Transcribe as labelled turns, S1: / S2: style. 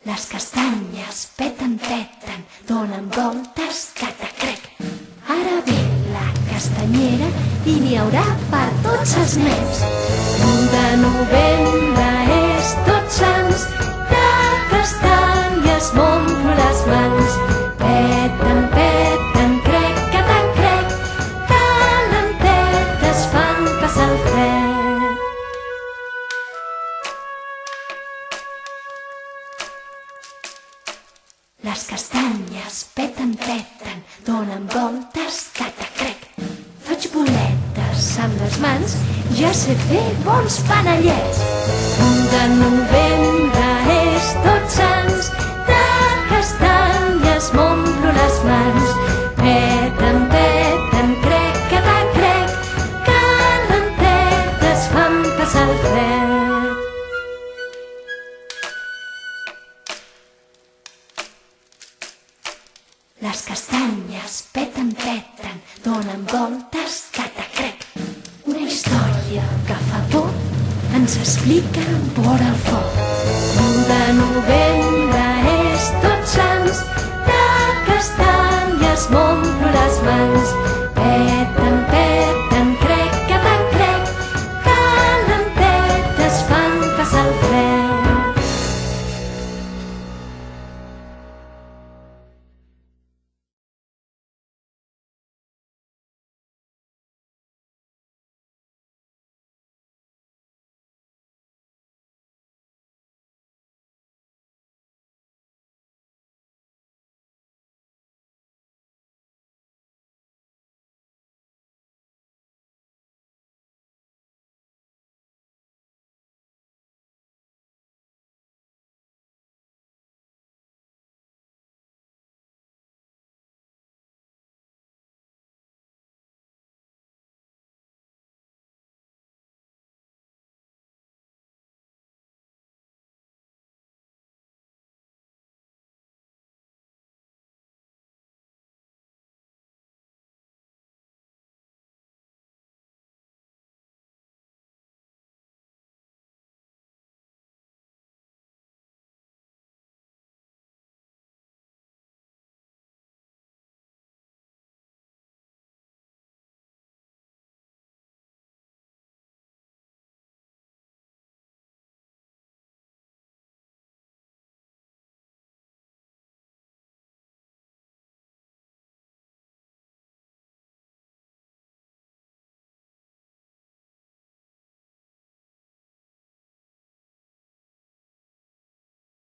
S1: Les castanyes peten, donen voltes, catacrec. Ara ve la castanyera i n'hi haurà per tots els nens. L'1 de novembre és Tots Sants, de castanyes m'omplo les mans. Peten, crec, catacrec, que lentetes fan passar el fred. Les castanyes peten, donen voltes, catacrec. Faig boletes amb les mans, ja sé fer bons panellets. L'1 de novembre és Tots Sants, de castanyes m'omplo les mans. Peten, crec, catacrec, que lentetes fan passar el fred. Les castanyes peten, donen voltes, catacrec. Una història que fa por ens explica vora el foc. L'1 de novembre